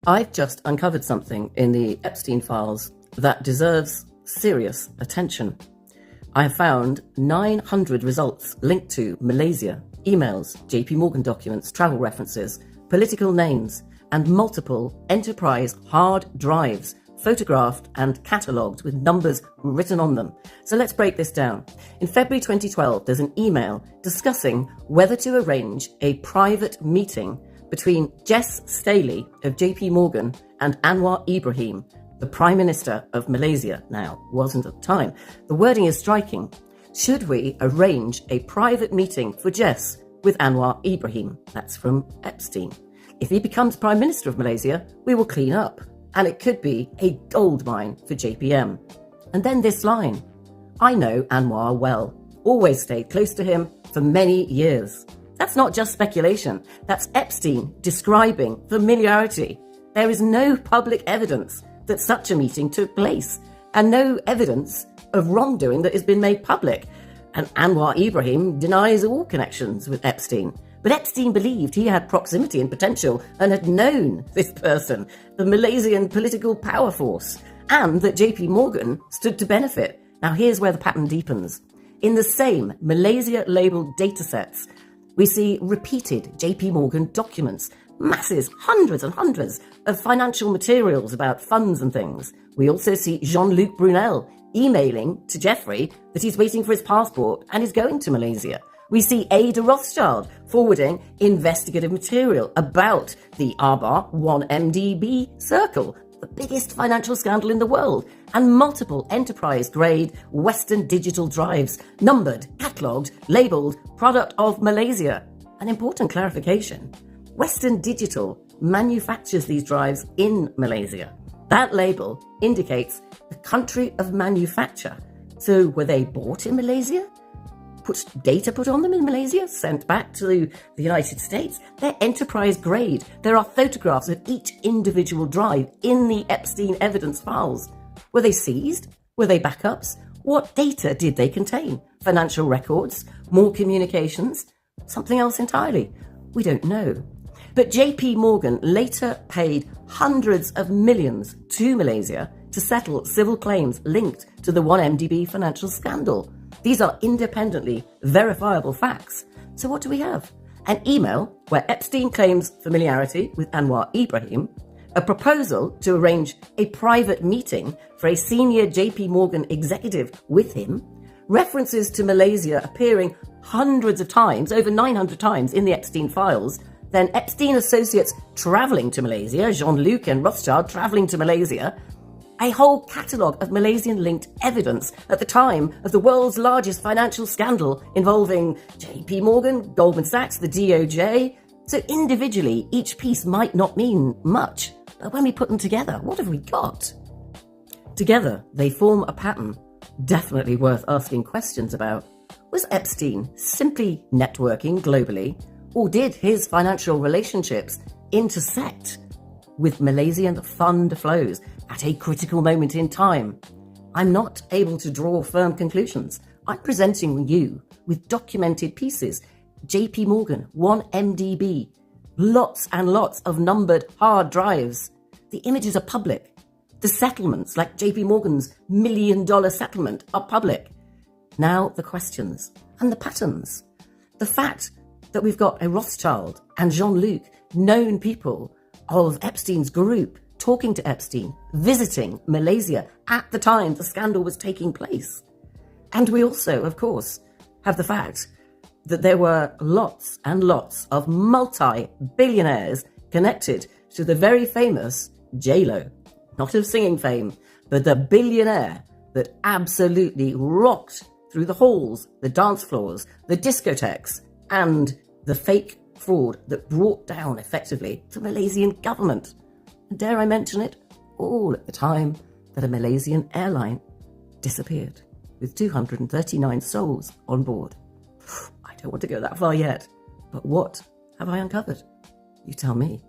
I've just uncovered something in the Epstein files that deserves serious attention. I have found 900 results linked to Malaysia, emails, JP Morgan documents, travel references, political names, and multiple enterprise hard drives photographed and catalogued with numbers written on them. So let's break this down. In February 2012, there's an email discussing whether to arrange a private meeting between Jess Staley of JP Morgan and Anwar Ibrahim, the Prime Minister of Malaysia now, wasn't at the time. The wording is striking. Should we arrange a private meeting for Jess with Anwar Ibrahim? That's from Epstein. If he becomes Prime Minister of Malaysia, we will clean up. And it could be a goldmine for JPM. And then this line. I know Anwar well. Always stayed close to him for many years. That's not just speculation. That's Epstein describing familiarity. There is no public evidence that such a meeting took place, and no evidence of wrongdoing that has been made public. And Anwar Ibrahim denies all connections with Epstein. But Epstein believed he had proximity and potential and had known this person, the Malaysian political power force, and that JP Morgan stood to benefit. Now here's where the pattern deepens. In the same Malaysia-labelled datasets, we see repeated JP Morgan documents, masses, hundreds and hundreds of financial materials about funds and things. We also see Jean-Luc Brunel emailing to Jeffrey that he's waiting for his passport and is going to Malaysia. We see Ada Rothschild forwarding investigative material about the Arbor 1MDB circle, the biggest financial scandal in the world, and multiple enterprise-grade Western digital drives, numbered, catalogued, labelled, product of Malaysia. An important clarification. Western Digital manufactures these drives in Malaysia. That label indicates the country of manufacture. So were they bought in Malaysia? Data put on them in Malaysia, sent back to the United States? They're enterprise grade. There are photographs of each individual drive in the Epstein evidence files. Were they seized? Were they backups? What data did they contain? Financial records? More communications? Something else entirely? We don't know. But JP Morgan later paid hundreds of millions to Malaysia to settle civil claims linked to the 1MDB financial scandal. These are independently verifiable facts. So what do we have? An email where Epstein claims familiarity with Anwar Ibrahim, a proposal to arrange a private meeting for a senior JP Morgan executive with him, references to Malaysia appearing hundreds of times, over 900 times in the Epstein files, then Epstein associates travelling to Malaysia, Jean-Luc and Rothschild travelling to Malaysia, a whole catalogue of Malaysian-linked evidence at the time of the world's largest financial scandal involving JP Morgan, Goldman Sachs, the DOJ. So individually, each piece might not mean much, but when we put them together, what have we got? Together, they form a pattern definitely worth asking questions about. Was Epstein simply networking globally, or did his financial relationships intersect with Malaysian fund flows at a critical moment in time? I'm not able to draw firm conclusions. I'm presenting you with documented pieces. JP Morgan, 1MDB, lots and lots of numbered hard drives. The images are public. The settlements, like JP Morgan's $1 million settlement, are public. Now the questions and the patterns. The fact that we've got a Rothschild and Jean-Luc, known people of Epstein's group, talking to Epstein, visiting Malaysia at the time the scandal was taking place. And we also, of course, have the fact that there were lots and lots of multi-billionaires connected to the very famous Jho Low. Not of singing fame, but the billionaire that absolutely rocked through the halls, the dance floors, the discotheques, and the fake fraud that brought down effectively the Malaysian government. And dare I mention it, all at the time that a Malaysian airline disappeared with 239 souls on board. I don't want to go that far yet, but what have I uncovered? You tell me.